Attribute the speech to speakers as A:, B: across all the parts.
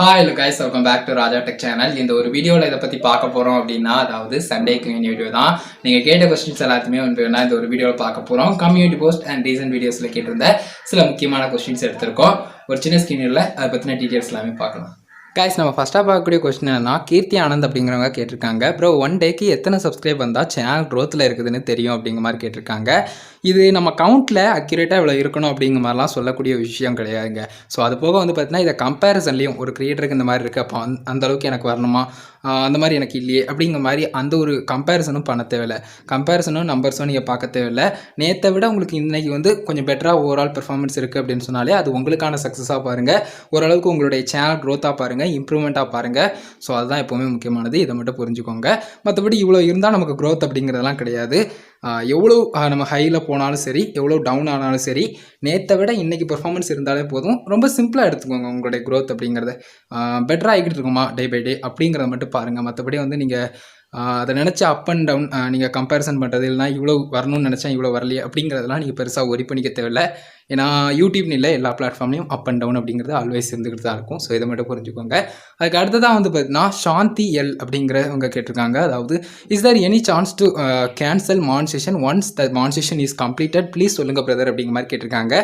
A: Hi hello guys, welcome back to Raja tech channel. இந்த ஒரு வீடியோவில் இதை பற்றி பார்க்க போகிறோம் அப்படின்னா, அதாவது சண்டேக்கு வீடியோ தான். நீங்கள் கேட்ட கொஸ்டின்ஸ் எல்லாத்தையுமே இந்த ஒரு வீடியோவில் பார்க்க போகிறோம். கம்யூனிட்டி போஸ்ட் அண்ட் ரீசன்ட் வீடியோஸில் கேட்டிருந்த சில முக்கியமான கொஸ்டின்ஸ் எடுத்திருக்கோம். ஒரு சின்ன ஸ்கிரீனில் அதை பற்றின டீட்டெயில்ஸ் எல்லாமே பார்க்கலாம். கைஸ், நம்ம ஃபஸ்ட்டாக பார்க்கக்கூடிய கொஸ்டின் என்னன்னா, கீர்த்தி ஆனந்த் அப்படிங்கிறவங்க கேட்டிருக்காங்க. ப்ரோ, ஒன் டேக்கு எத்தனை சப்ஸ்கிரைப் வந்தால் சேனல் க்ரோத்தில் இருக்குதுன்னு தெரியும் அப்படிங்கிற மாதிரி கேட்டிருக்காங்க. இது நம்ம கவுண்ட்டில் அக்யூரேட்டாக இவ்வளோ இருக்கணும் அப்படிங்கிற மாதிரிலாம் சொல்லக்கூடிய விஷயம் கிடையாதுங்க. ஸோ அது போக பார்த்தீங்கன்னா, இதை கம்பேரிசன்லேயும் ஒரு கிரியேட்டருக்கு இந்த மாதிரி இருக்குது, அப்போ அந்த அளவுக்கு எனக்கு வரணுமா, அந்த மாதிரி எனக்கு இல்லையே அப்படிங்கிற மாதிரி அந்த ஒரு கம்பேரிசனும் பண்ண தேவையில்லை. கம்பேரிசனும் நம்பர்ஸும் நீங்கள் பார்க்க தேவையில்லை. நேற்றை விட உங்களுக்கு இன்றைக்கி கொஞ்சம் பெட்டராக ஓவரால் பெர்ஃபார்மன்ஸ் இருக்குது அப்படின்னு சொன்னாலே அது உங்களுக்கான சக்ஸஸாக பாருங்கள். ஓரளவுக்கு உங்களுடைய சேனல் க்ரோத்தாக பாருங்கள், இம்ப்ரூவ்மெண்ட்டாக பாருங்கள். ஸோ அதுதான் எப்போவுமே முக்கியமானது. இதை மட்டும் புரிஞ்சுக்கோங்க. மற்றபடி இவ்வளோ இருந்தால் நமக்கு க்ரோத் அப்படிங்கிறதெல்லாம் கிடையாது. எவ்வளோ நம்ம ஹையில் போனாலும் சரி, எவ்வளோ டவுன் ஆனாலும் சரி, நேற்றை விட இன்றைக்கி பெர்ஃபார்மன்ஸ் இருந்தாலே போதும். ரொம்ப சிம்பிளாக எடுத்துக்கோங்க உங்களுடைய க்ரோத் அப்படிங்கிறத. பெட்டராக ஆகிக்கிட்டு இருக்குமா டே பை டே அப்படிங்கிறத மட்டும் பாருங்கள். மற்றபடி நீங்கள் அதை நினச்சி அப் அண்ட் டவுன் நீங்கள் கம்பேரிசன் பண்ணுறது, இல்லைனா இவ்வளோ வரணும்னு நினச்சா இவ்வளோ வரலையே அப்படிங்கிறதெல்லாம் நீங்கள் பெருசாக ஒரி பண்ணிக்க தேவையில்லை. ஏன்னா யூடியூப்னு இல்லை, எல்லா பிளாட்ஃபார்ம்லையும் அப் அண்ட் டவுன் அப்படிங்கிறது ஆல்வேஸ் இருந்துக்கிட்டு தான் இருக்கும். ஸோ இதை மட்டும் புரிஞ்சுக்கோங்க. அதுக்கு அடுத்ததாக பார்த்தீங்கன்னா, சாந்தி எல் அப்படிங்கிறவங்க கேட்டிருக்காங்க. அதாவது, is there any chance to cancel monetization once the monetization is completed, please சொல்லுங்கள் பிரதர் அப்படிங்கிற மாதிரி கேட்டிருக்காங்க.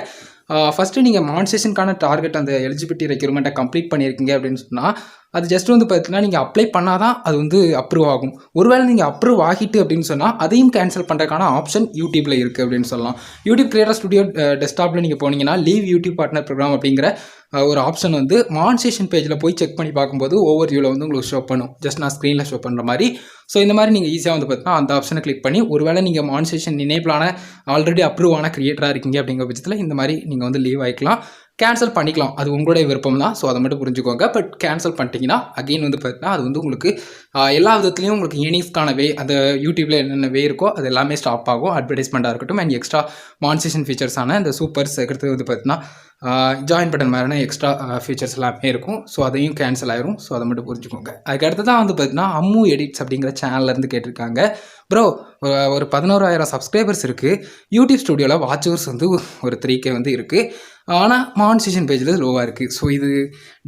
A: ஃபஸ்ட்டு நீங்கள் மானிட்டேஷனுக்கான டார்கெட் அந்த எலிஜிபிலிட்டி ரெக்யூர்மெண்ட்டை கம்ப்ளீட் பண்ணியிருக்கீங்க அப்படின்னு சொன்னால், அது ஜஸ்ட் பார்த்தீங்கன்னா, நீங்கள் அப்ளை பண்ணால் தான் அது அப்ரூவ் ஆகும். ஒருவேளை நீங்கள் அப்ரூவ் ஆகிட்டு அப்படின்னு சொன்னால் அதையும் கேன்சல் பண்ணுறதுக்கான ஆப்ஷன் யூடியூப்பில் இருக்குது அப்படின்னு சொல்லலாம். யூடியூப் கிரியேட்டர் ஸ்டுடியோ டெஸ்க்டாப்பில் நீங்கள் போனீங்கன்னா, லீவ் யூடியூப் பார்ட்னர் ப்ரோக்ராம் அப்படிங்கிற ஒரு ஆப்ஷன் மானிட்டேஷன் பேஜில் போய் செக் பண்ணி பார்க்கும்போது ஓவர் வியூவில் உங்களுக்கு ஷோ பண்ணும். ஜஸ்ட் நான் ஸ்க்ரீனில் ஷோ பண்ணுற மாதிரி. ஸோ இந்த மாதிரி நீங்கள் ஈஸியாக பார்த்தீங்கன்னா அந்த ஆப்ஷனை கிளிக் பண்ணி, ஒருவேளை நீங்கள் மானிட்டேஷன் இனேபிளான ஆல்ரெடி அப்ரூவ் ஆன கிரியேட்டராக இருக்கீங்க அப்படிங்கிற பட்சத்தில் இந்த மாதிரி நீங்கள் லீவ் ஆகிக்கலாம், கேன்சல் பண்ணிக்கலாம். அது உங்களுடைய விருப்பம் தான். ஸோ அதை மட்டும் புரிஞ்சுக்கோங்க. பட் கேன்சல் பண்ணிட்டீங்கன்னா அகெயின் பார்த்தீங்கன்னா அது உங்களுக்கு எல்லா விதத்துலையும் உங்களுக்கு ஏர்னிங்ஸ்க்கான வே, அந்த யூடியூப்பில் என்னென்ன வே இருக்கோ அது எல்லாமே ஸ்டாப் ஆகும். அட்வர்டைஸ்மெண்ட்டாக இருக்கட்டும் அண்ட் எக்ஸ்ட்ரா மானிட்டேஷன் ஃபீச்சர்ஸான இந்த சூப்பர்ஸ் எடுத்து பார்த்தீங்கன்னா ஜாயின் பட்டன் மாதிரியான எக்ஸ்ட்ரா ஃபீச்சர்ஸ் எல்லாமே இருக்கும். ஸோ அதையும் கேன்சல் ஆயிரும். ஸோ அதை மட்டும் புரிஞ்சுக்கோங்க. அதுக்கு அடுத்து தான் பார்த்தீங்கன்னா, அம்மு எடிட்ஸ் அப்படிங்கிற சேனல்லேருந்து கேட்டிருக்காங்க. ப்ரோ, ஒரு 11,000 சப்ஸ்கிரைபர்ஸ் இருக்குது. யூடியூப் ஸ்டுடியோவில் வாட்ச் ஹவர்ஸ் ஒரு 3K இருக்குது. ஆனால் மானிட்டேஷன் பேஜில் லோவாக இருக்குது. ஸோ இது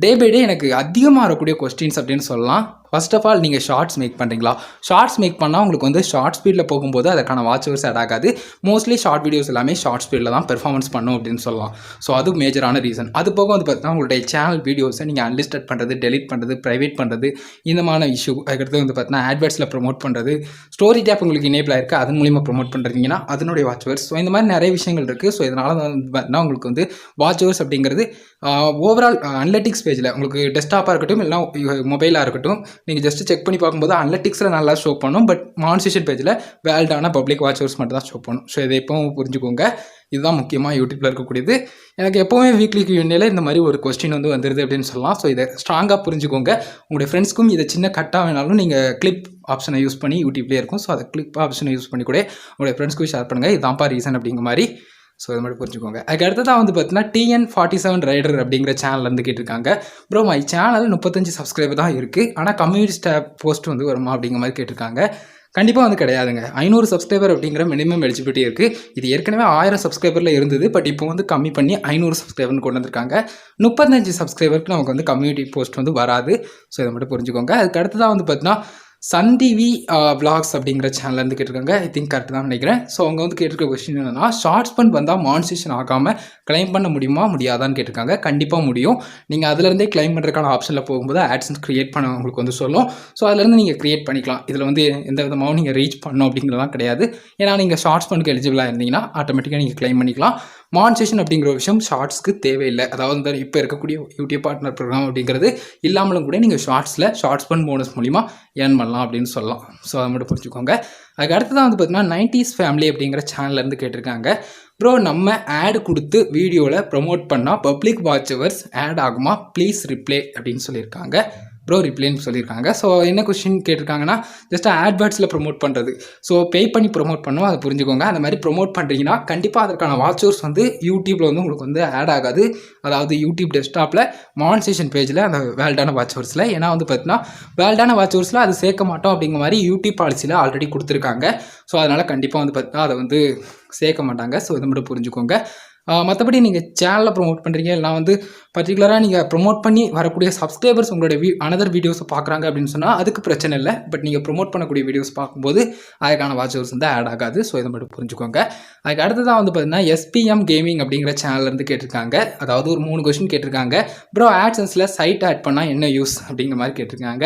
A: டே பை டே எனக்கு அதிகமாக வரக்கூடிய கொஸ்டின்ஸ் அப்படின்னு சொல்லலாம். ஃபர்ஸ்ட் ஆஃப் ஆல், நீங்கள் ஷார்ட்ஸ் மேக் பண்ணுறீங்களா? ஷார்ட்ஸ் மேக் பண்ணால் உங்களுக்கு ஷார்ட் ஸ்பீடில் போகும்போது அதற்கான வாட்ச் ஹவர்ஸ் ஆட் ஆகாது. மோஸ்ட்லி ஷார்ட் வீடியோஸ் எல்லாமே ஷார்ட் ஸ்பீடில் தான் பெர்ஃபார்மன்ஸ் பண்ணும் அப்படின்னு சொல்லலாம். ஸோ அது மேஜரான ரீசன். அது போக பார்த்தீங்கன்னா, உங்களுடைய சேனல் வீடியோஸை நீங்கள் அன்லிஸ்டட் பண்ணுறது, டெலிட் பண்ணுறது, ப்ரைவேட் பண்ணுறது, இந்த மாதிரி இஷ்யூ. அதுக்கடுத்து பார்த்தீங்கன்னா, ஆட்வர்ட்ஸில் ப்ரொமோட் பண்ணுறது, ஸ்டோரி டேப் உங்களுக்கு இனேபிள் ஆயிருக்கு, அதன் மூலிமா ப்ரொமோட் பண்ணுறீங்கன்னா அதனுடைய வாட்ச் ஹவர்ஸ். ஸோ இந்த மாதிரி நிறைய விஷயங்கள் இருக்குது. ஸோ இதனால் பார்த்தீங்கன்னா உங்களுக்கு வாட்ச் ஹவர்ஸ் அப்படிங்கிறது ஓவரால் அனலிட்டிக்ஸ் பேஜில் உங்களுக்கு டெஸ்க்டாப்பாக இருக்கட்டும் இல்லை மொபைலாக இருக்கட்டும், நீங்கள் ஜஸ்ட் செக் பண்ணி பார்க்கும்போது அனலிட்டிக்ஸில் நல்லா ஷோ பண்ணும். பட் மானிட்டேஷன் பேஜில் வேல்டான பப்ளிக் வாட்ச் ஹவர்ஸ் மட்டும் தான் ஷோ பண்ணும். ஸோ இதை எப்பவும் புரிஞ்சுக்கோங்க. இதுதான் முக்கியமாக யூடியூப்பில் இருக்கக்கூடியது. எனக்கு எப்போவுமே வீக்லி Q&Aல இந்த மாதிரி ஒரு கொஸ்டின் வந்துடுது அப்படின்னு சொல்லலாம். ஸோ இதை ஸ்ட்ராங்காக புரிஞ்சுக்கோங்க. உங்களுடைய ஃப்ரெண்ட்ஸ்க்கும் இதை சின்ன கட்டாக வேணாலும் நீங்கள் கிளிப் ஆப்ஷனை யூஸ் பண்ணி, யூடியூப்லேயே இருக்கும். ஸோ அதை கிளிப் ஆப்ஷனை யூஸ் பண்ணி கூட உங்களுடைய ஃப்ரெண்ட்ஸ்க்கும் ஷேர் பண்ணுங்கள். இதுதான்ப்பா ரீசன் அப்படிங்கிற மாதிரி. ஸோ இது மட்டும் புரிஞ்சுக்கோங்க. அதுக்கு அடுத்ததான் பார்த்தீங்கன்னா, TN47 ரைடர் அப்படிங்கிற சேனல்லேருந்து கேட்டிருக்காங்க. ப்ரோ, மை சேனல் 35 சப்ஸ்கிரைபர் தான் இருக்குது. ஆனால் கம்யூனிட்டி டேப் போஸ்ட் வருமா அப்படிங்கிற மாதிரி கேட்டிருக்காங்க. கண்டிப்பாக கிடையாதுங்க. 500 சப்ஸ்கிரைபர் அப்படிங்கிற மினிமம் எலிஜிபிலிட்டி இருக்குது. இது ஏற்கனவே 1000 சப்ஸ்கிரைபரில் இருந்தது. பட் இப்போ கம்மி பண்ணி 500 சப்ஸ்கிரைபர்னு கொண்டு வந்திருக்காங்க. 35 சப்ஸ்கிரைபருக்கு நமக்கு கம்யூனிட்டி போஸ்ட் வராது. ஸோ இதை மட்டும் புரிஞ்சுக்கோங்க. அதுக்கு அடுத்ததான் பார்த்தீங்கன்னா, சன் டிவி விளாக்ஸ் அப்படிங்கிற சேனல்லேருந்து கேட்டிருக்காங்க. ஐ திங்க் கரெக்ட் தான் நினைக்கிறேன். ஸோ அவங்க கேட்டிருக்க கொஸ்டின் என்னன்னா, ஷார்ட்ஸ் ஃபண்ட் வந்தால் மானிட்டேஷன் ஆகாமல் கிளைம் பண்ண முடியுமா முடியாதான்னு கேட்டிருக்காங்க. கண்டிப்பாக முடியும். நீங்கள் அதிலேருந்தே கிளைம் பண்ணுறதுக்கான ஆப்ஷனில் போகும்போது ஆட்சன்ஸ் க்ரியேட் பண்ண உங்களுக்கு சொல்லும். ஸோ அதிலேருந்து நீங்கள் க்ரியேட் பண்ணிக்கலாம். இதில் எந்த விதமாகவும் நீங்கள் ரீச் பண்ணணும் அப்படிங்கிறதான் கிடையாது. ஏன்னா நீங்கள் ஷார்ட்ஸ் ஃபண்டுக்கு எலிஜிபிளாக இருந்தீங்கன்னா ஆட்டோமேட்டிக்காக நீங்கள் கிளைம் பண்ணிக்கலாம். மானிட்டேஷன் அப்படிங்கிற விஷயம் ஷார்ட்ஸ்க்கு தேவையில்லை. அதாவது இப்போ இருக்கக்கூடிய யூடியூப் பார்ட்னர் ப்ரோக்ராம் அப்படிங்கிறது இல்லாமலும் கூட நீங்கள் ஷார்ட்ஸ் ஃபண்ட் போனஸ் மூலிமா ஏர்ன் பண்ணலாம் அப்படின்னு சொல்லலாம். ஸோ அதை மட்டும் புரிஞ்சுக்கோங்க. அதுக்கு அடுத்ததான் பார்த்தீங்கன்னா, 90s ஃபேமிலி அப்படிங்கிற சேனல்லேருந்து கேட்டிருக்காங்க. ப்ரோ, நம்ம ஆட் கொடுத்து வீடியோவில் ப்ரொமோட் பண்ணால் பப்ளிக் வாட்ச் ஹவர்ஸ் ஆட் ஆகுமா? ப்ளீஸ் ரிப்ளே அப்படின்னு சொல்லியிருக்காங்க. ப்ரோ, ரிப்ளைன்னு சொல்லியிருக்காங்க. ஸோ என்ன கொஸ்டின் கேட்டிருக்காங்கன்னா, ஜஸ்ட் ஆட்வர்ட்ஸில் ப்ரொமோட் பண்ணுறது. ஸோ பே பண்ணி ப்ரொமோட் பண்ணுவோம், அதை புரிஞ்சுக்கோங்க. அந்த மாதிரி ப்ரொமோட் பண்ணுறீங்கன்னா கண்டிப்பாக அதற்கான வாட்ச் ஹவர்ஸ் யூடியூப்பில் உங்களுக்கு ஆட் ஆகாது. அதாவது யூடியூப் டெஸ்க்டாப்பில் மானிட்டேஷன் பேஜில் அந்த வேல்டான வாட்ச் ஹவர்ஸில். ஏன்னா பார்த்தீங்கன்னா, வேல்டான வாட்ச் ஹவர்ஸில் அது சேர்க்க மாட்டோம் அப்படிங்கிற மாதிரி யூடியூப் பாலிசியில் ஆல்ரெடி கொடுத்துருக்காங்க. ஸோ அதனால் கண்டிப்பாக பார்த்தீங்கன்னா அதை சேர்க்க மாட்டாங்க. ஸோ இதை மட்டும் புரிஞ்சுக்கோங்க. மற்றபடி நீங்கள் சேனலில் ப்ரொமோட் பண்ணுறீங்க, இல்லைனா பர்டிகுலராக நீங்கள் ப்ரொமோட் பண்ணி வரக்கூடிய சப்ஸ்கிரைபர்ஸ் உங்களுடைய அனதர் வீடியோஸை பார்க்குறாங்க அப்படின்னு சொன்னால் அதுக்கு பிரச்சனை இல்லை. பட் நீங்கள் ப்ரொமோட் பண்ணக்கூடிய வீடியோஸ் பார்க்கும்போது அதுக்கான வாட்ச் ஹவர்ஸ் வந்து ஆட் ஆகாது. ஸோ இதை மட்டும் புரிஞ்சுக்கோங்க. அதுக்கு அடுத்ததான் வந்து பார்த்தீங்கன்னா SPM கேமிங் அப்படிங்கிற சேனல்லேருந்து கேட்டிருக்காங்க. அதாவது ஒரு 3 கொஸ்டின் கேட்டிருக்காங்க. ப்ரோ ஆட்சன்ஸில் சைட் ஆட் பண்ணால் என்ன யூஸ் அப்படிங்கிற மாதிரி கேட்டிருக்காங்க.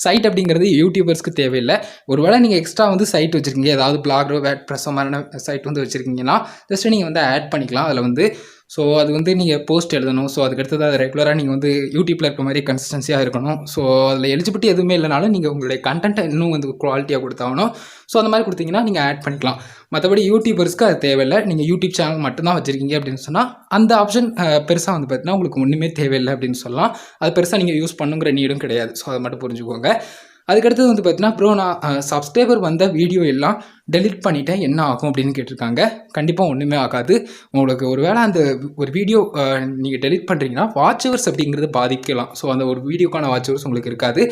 A: சைட் அப்படிங்கிறது யூடியூபர்ஸ்க்கு தேவையில்லை. ஒருவேளை நீங்கள் எக்ஸ்ட்ரா வந்து சைட் வச்சுருக்கீங்க, ஏதாவது பிளாகரோ வேட்ப்ரெஸோ மாதிரியான சைட் வந்து வச்சுருக்கீங்கன்னா ஜஸ்ட் நீங்கள் வந்து ஆட் பண்ணிக்கலாம் அதில் வந்து. ஸோ அது வந்து நீங்கள் போஸ்ட் எழுதணும். ஸோ அதுக்கடுத்தது அது ரெகுலராக நீங்கள் வந்து யூடியூப்பில் இருக்க மாதிரி கன்சிஸ்டன்சியாக இருக்கணும். ஸோ அதில் எலிஜிபிலிட்டி எதுவுமே இல்லைனாலும் நீங்கள் உங்களுடைய கண்டென்ட்டை இன்னும் வந்து குவாலிட்டியாக கொடுத்தாகணும். ஸோ அந்த மாதிரி கொடுத்தீங்கன்னா நீங்கள் ஆட் பண்ணிக்கலாம். மற்றபடி யூடியூபர்ஸ்க்கு அது தேவையில்லை. நீங்கள் யூடியூப் சேனல் மட்டும்தான் வச்சுருக்கீங்க அப்படின்னு சொன்னால் அந்த ஆப்ஷன் பெருசாக வந்து பார்த்தீங்கன்னா உங்களுக்கு ஒன்றுமே தேவையில்லை அப்படின்னு சொல்லலாம். அது பெருசாக நீங்கள் யூஸ் பண்ணுங்கிற நீடும் கிடையாது. ஸோ அதை மட்டும் புரிஞ்சுக்கோங்க. அதுக்கடுத்தது வந்து பார்த்தீங்கன்னா ப்ரோ நான் சப்ஸ்கிரைபர் வந்த வீடியோ எல்லாம் டெலிட் பண்ணிட்டேன் என்ன ஆகும் அப்படின்னு கேட்டிருக்காங்க. கண்டிப்பாக ஒன்றுமே ஆகாது. உங்களுக்கு ஒரு வேளை அந்த ஒரு வீடியோ நீங்கள் டெலிட் பண்ணுறீங்கன்னா வாட்ச் ஹவர்ஸ் அப்படிங்கிறது பாதிக்கலாம். ஸோ அந்த ஒரு வீடியோக்கான வாட்ச் ஹவர்ஸ் உங்களுக்கு இருக்காது.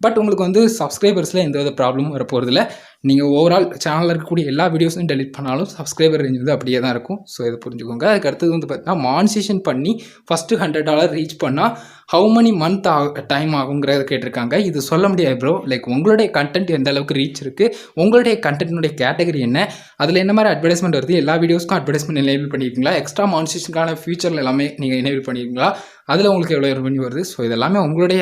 A: பட் உங்களுக்கு வந்து சப்ஸ்கிரைபர்ஸில் எந்த வித ப்ராப்ளமும் வரப்போகிறதில்ல. நீங்கள் ஓவரால் சேனலில் இருக்கக்கூடிய எல்லா வீடியோஸும் டெலிட் பண்ணாலும் சப்ஸ்கிரைபர் ரேஞ்ச் வந்து அப்படியே தான் இருக்கும். ஸோ இதை புரிஞ்சுக்கோங்க. அதுக்கு அடுத்தது வந்து பார்த்தீங்கன்னா மானிட்டேஷன் பண்ணி ஃபஸ்ட்டு $100 ரீச் பண்ணால் ஹவு மணி மந்த் டைம் ஆகுங்கிறத கேட்டிருக்காங்க. இது சொல்ல முடியாது ப்ரோ. லைக் உங்களுடைய கண்டென்ட் எந்த அளவுக்கு ரீச் இருக்குது, உங்களுடைய கண்டென்ட்னுடைய கேட்டகரி என்ன, அதில் என்ன மாதிரி அட்வர்டைஸ்மெண்ட் வருது, எல்லா வீடியோஸ்க்கும் அட்வர்டைஸ்மெண்ட் எனேபிள் பண்ணியிருக்கீங்களா, எக்ஸ்ட்ரா மானிட்டேஷனுக்கான ஃபியூச்சரில் எல்லாமே நீங்கள் எனேபிள் பண்ணியிருக்கீங்களா, அதில் உங்களுக்கு எவ்வளோ ரெவன்யூ வருது. ஸோ இதெல்லாமே உங்களுடைய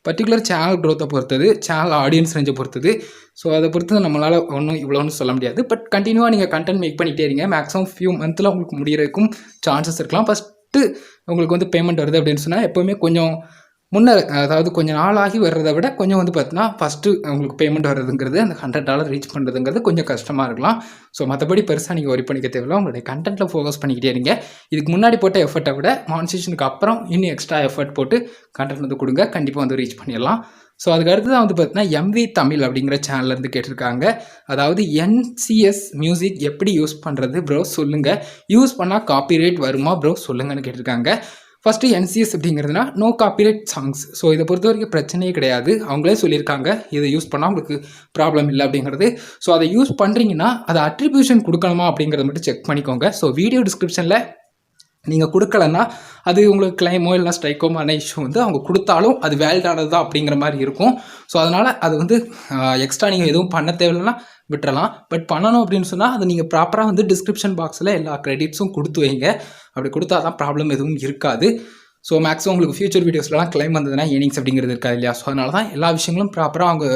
A: பர்டிகுலர் சேனல் க்ரோத்தை பொறுத்தது, சேனல் ஆடியன்ஸ் ரேஞ்சை பொறுத்தது. ஸோ அதை பொறுத்து நம்மளால் ஒன்றும் இவ்வளோன்னு சொல்ல முடியாது. பட் கண்டினியூவாக நீங்கள் கண்டென்ட் மேக் பண்ணிகிட்டே இருங்க. மேக்ஸிமம் ஃபியூ மந்த்தில் உங்களுக்கு முடியறதுக்கும் சான்சஸ் இருக்கலாம். ஃபஸ்ட்டு உங்களுக்கு வந்து பேமெண்ட் வருது அப்படின்னு சொன்னால் எப்போவுமே கொஞ்சம் முன்னர், அதாவது கொஞ்சம் நாளாகி வர்றதை விட கொஞ்சம் வந்து பார்த்தீங்கன்னா ஃபஸ்ட்டு உங்களுக்கு பேமெண்ட் வர்றதுங்கிறது அந்த $100 ரீச் பண்ணுறதுங்கிறது கொஞ்சம் கஷ்டமாக இருக்கலாம். ஸோ மற்றபடி பெருசாக நீங்கள் ஒரி பண்ணிக்க தேவையில்லை. உங்களுடைய கண்டென்ட்டில் ஃபோக்கஸ் பண்ணிக்கிட்டே இருங்க. இதுக்கு முன்னாடி போட்ட எஃபர்ட்டை விட மானிட்டேஷனுக்கு அப்புறம் இன்னும் எக்ஸ்ட்ரா எஃபர்ட் போட்டு கண்டென்ட் வந்து கொடுங்க. கண்டிப்பாக வந்து ரீச் பண்ணிடலாம். ஸோ அதுக்கு அடுத்து தான் வந்து பார்த்தீங்கன்னா MV தமிழ் அப்படிங்கிற சேனல்லேருந்து கேட்டிருக்காங்க. அதாவது NCS மியூசிக் எப்படி யூஸ் பண்ணுறது ப்ரோ சொல்லுங்கள், யூஸ் பண்ணால் காப்பிரைட் வருமா ப்ரோ சொல்லுங்கன்னு கேட்டிருக்காங்க. ஃபஸ்ட்டு NCS அப்படிங்கிறதுனா நோ காப்பிரைட் சாங்ஸ். ஸோ இதை பொறுத்த வரைக்கும் பிரச்சனையே கிடையாது. அவங்களே சொல்லியிருக்காங்க இதை யூஸ் பண்ணால் உங்களுக்கு ப்ராப்ளம் இல்லை அப்படிங்கிறது. ஸோ அதை யூஸ் பண்ணுறீங்கன்னா அதை அட்ரிபியூஷன் கொடுக்கணுமா அப்படிங்கிறத மட்டும் செக் பண்ணிக்கோங்க. ஸோ வீடியோ டிஸ்கிரிப்ஷனில் நீங்கள் கொடுக்கலன்னா அது உங்களுக்கு கிளைமோ இல்லை ஸ்ட்ரைக்கோமான இஷ்யூ வந்து அவங்க கொடுத்தாலும் அது வேலிடானது தான் அப்படிங்கிற மாதிரி இருக்கும். ஸோ அதனால் அது வந்து எக்ஸ்ட்ரா நீங்கள் எதுவும் பண்ண தேவையில்லைன்னா விட்டுறலாம். பட் பண்ணணும் அப்படின்னு சொன்னால் அது நீங்கள் ப்ராப்பராக வந்து டிஸ்கிரிப்ஷன் பாக்ஸில் எல்லா கிரெடிட்ஸும் கொடுத்து வைங்க. அப்படி கொடுத்தா தான் ப்ராப்ளம் எதுவும் இருக்காது. ஸோ மேக்ஸிமம் உங்களுக்கு ஃபியூச்சர் வீடியோஸ்லாம் கிளைம் வந்ததுன்னா ஏர்னிங்ஸ் அப்படிங்கிறது இருக்காது இல்லையா. ஸோ அதனால தான் எல்லா விஷயங்களும் ப்ராப்பராக அவங்க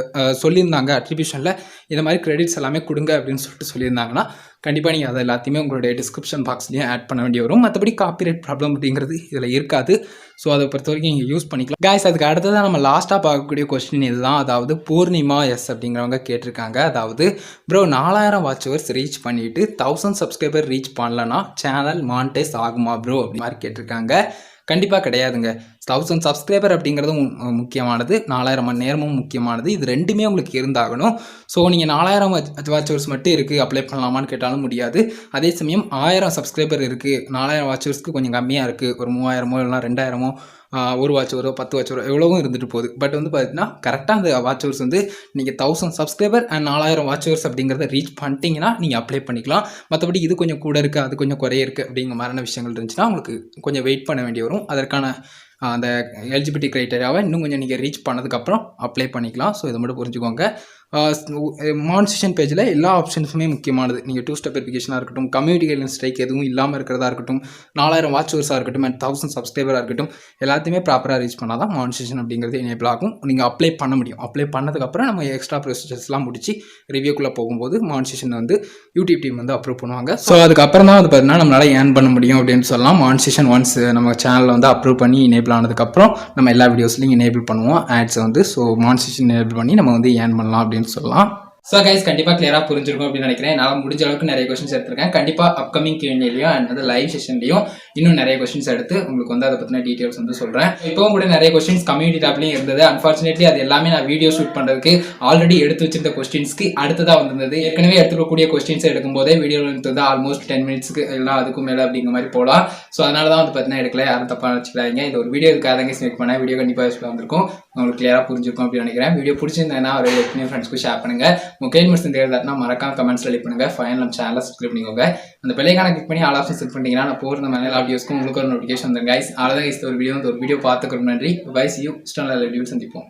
A: சொல்லியிருந்தாங்க. அட்ரிபியூஷனில் இந்த மாதிரி கிரெடிட்ஸ் எல்லாமே கொடுங்க அப்படின்னு சொல்லிட்டு சொல்லியிருந்தாங்கன்னா கண்டிப்பாக நீங்கள் அதை எல்லாத்தையுமே உங்களுடைய டிஸ்கிரிப்ஷன் பாக்ஸ்லேயும் ஆட் பண்ண வேண்டி வரும். மற்றபடி காப்பிரைட் ப்ராப்ளம் அப்படிங்கிறது இதில் இருக்காது. ஸோ அதை பொறுத்த வரைக்கும் நீங்கள் யூஸ் பண்ணிக்கலாம். கைஸ் அதுக்கு அடுத்ததான் நம்ம லாஸ்ட்டாக பார்க்கக்கூடிய கொஸ்டின் இதுதான். அதாவது பூர்ணிமா அப்படிங்கிறவங்க கேட்டிருக்காங்க. அதாவது ப்ரோ 4000 வாட்ச் ஹவர்ஸ் ரீச் பண்ணிவிட்டு 1000 சப்ஸ்கிரைபர் ரீச் பண்ணலன்னா சேனல் மானிட்டைஸ் ஆகுமா ப்ரோ அப்படி மாதிரி கேட்டிருக்காங்க. கண்டிப்பாக கிடையாதுங்க. 1000 சப்ஸ்கிரைபர் அப்படிங்கிறதும் முக்கியமானது, 4000 மணி நேரமும் முக்கியமானது. இது ரெண்டுமே உங்களுக்கு இருந்தாகணும். ஸோ நீங்கள் 4000 வாட்ச் ஹவர்ஸ் மட்டும் இருக்குது அப்ளை பண்ணலாமான்னு கேட்டாலும் முடியாது. அதே சமயம் 1000 சப்ஸ்கிரைபர் இருக்குது, 4000 வாட்ச் ஹவர்ஸ்க்கு கொஞ்சம் கம்மியாக இருக்குது, ஒரு 3000 இல்லைனா 2000 ஒரு வாட்ச் ஹவரோ 10 வாட்ச் ஹவரோ எவ்வளவும் இருந்துட்டு போகுது. பட் வந்து பார்த்தீங்கன்னா கரெக்டாக அந்த வாட்ச் ஹவர்ஸ் வந்து நீங்கள் 1000 சப்ஸ்கிரைபர் அண்ட் 4000 வாட்ச் ஹவர்ஸ் அப்படிங்கிறத ரீச் பண்ணிட்டீங்கன்னா நீங்கள் அப்ளை பண்ணிக்கலாம். மற்றபடி இது கொஞ்சம் கூட இருக்குது அது கொஞ்சம் குறைய இருக்குது அப்படிங்கிற மாதிரியான விஷயங்கள் இருந்துச்சுன்னா உங்களுக்கு கொஞ்சம் வெயிட் பண்ண வேண்டி வரும். அதற்கான அந்த எலிஜிபிலிட்டி க்ரைட்டீரியாவை இன்னும் கொஞ்சம் நீங்கள் ரீச் பண்ணதுக்கப்புறம் அப்ளை பண்ணிக்கலாம். ஸோ இதை மட்டும் புரிஞ்சுக்கோங்க. மானிட்டேஷன் பேஜில் எல்லா ஆப்ஷன்ஸுமே முக்கியமானது. நீங்கள் 2 ஸ்டெப் வெரிஃபிகேஷனாக இருக்கட்டும், கம்யூனிட்டி கைட்லைன் ஸ்ட்ரைக் எதுவும் இல்லாமல் இருக்கிறதா இருக்கட்டும், 4000 வாட்ச் ஹவர்ஸாக இருக்கட்டும் அண்ட் 1000 சப்ஸ்கிரைபராக இருக்கட்டும், எல்லாத்தையுமே ப்ராப்பராக ரீச் பண்ணால் தான் மானிட்டேஷன் அப்படிங்கிறது எனேபிள் ஆகும். நீங்கள் அப்ளை பண்ண முடியும். அப்ளை பண்ணதுக்கப்புறம் நம்ம எக்ஸ்ட்ரா ப்ரொசீஜர்ஸ்லாம் முடிச்சு ரிவ்யூக்குள்ளே போகும்போது மானிட்டேஷன் வந்து யூடியூப் டீம் வந்து அப்ரூவ் பண்ணுவாங்க. ஸோ அதுக்கப்புறம் தான் வந்து பார்த்தீங்கன்னா நம்மளால் ஏர்ன் பண்ண முடியும் அப்படின்னு சொல்லலாம். மானிட்டேஷன் ஒன்ஸ் நம்ம சேனலில் வந்து அப்ரூவ் பண்ணி எனேபிள் ஆனதுக்கப்புறம் நம்ம எல்லா வீடியோஸ்லையும் எனேபிள் பண்ணுவோம் ஆட்ஸ் வந்து. ஸோ மானிட்டேஷன் எனேபிள் பண்ணி நம்ம வந்து ஏர்ன் பண்ணலாம் அப்படின்னு சொல்லலாம். ஸோ கைஸ் கண்டிப்பாக கிளியராக புரிஞ்சிருக்கும் அப்படின்னு நினைக்கிறேன். நான் முடிஞ்ச அளவுக்கு நிறைய கொஸ்டின்ஸ் எடுத்திருக்கேன். கண்டிப்பாக அப்கமிங் Q&Aலையும் அண்ட் வந்து லைவ் செஷன்லையும் இன்னும் நிறைய கொஸ்டின்ஸ் எடுத்து உங்களுக்கு வந்து அதை பற்றின டீட்டெயில்ஸ் வந்து சொல்கிறேன். இப்போவும் கூட நிறைய கொஸ்டின்ஸ் கம்யூனிட்டி டேப்லையும் இருந்தது. அன்ஃபார்ச்சுனேட்லி அது எல்லாமே நான் வீடியோ ஷூட் பண்ணுறதுக்கு ஆல்ரெடி எடுத்து வச்சிருந்த கொஸ்டின்ஸ்க்கு அடுத்ததாக வந்திருந்தது. ஏற்கனவே எடுத்துக்கக்கூடிய கொஸ்டின்ஸ் எடுக்கும்போதே வீடியோ எடுத்தது ஆல்மோஸ்ட் 10 மினிட்ஸ்க்கு எல்லாம் அதுக்கும் மேலே அப்படிங்கிற மாதிரி போகலாம். ஸோ அதனால தான் வந்து பார்த்தீங்கன்னா எடுக்கல, யாரும் தப்பாக வச்சுக்கிறாங்க. இது ஒரு வீடியோ இருக்காக தாங்க செலக்ட் பண்ணேன். வீடியோ கண்டிப்பாக யூஸ்ஃபுல்லாக வந்திருக்கும், உங்களுக்கு கிளியராக புரிஞ்சிருக்கும் அப்படின்னு நினைக்கிறேன். வீடியோ பிடிச்சிருந்தேன்னா ஒரு ஃப்ரெண்ட்ஸ்க்கு ஷேர் பண்ணுங்கள். உங்கள் கேள்வி மட்டும் தெரியாதுனா மறக்காம கமெண்ட்ஸில் லீவ் பண்ணுங்கள். ஃபைனல் நம்ம சேனலை சப்ஸ்கிரைப் பண்ணிக்கோங்க. அந்த பெல்லைக்கான கிளிக் பண்ணி ஆல் ஆப்ஷன் செட் பண்ணிட்டீங்கன்னா நான் போகிற மேலே வீடியோஸ்க்கும் உங்களுக்கு ஒரு நோட்டிஃபிகேஷன் வந்துடும் கைஸ். அவ்வளோதான் கைஸ் ஒரு வீடியோ பார்த்துக்கிறோம். நன்றி. பை. See you. ஸ்டாலில் வீடியோ சந்திப்போம்.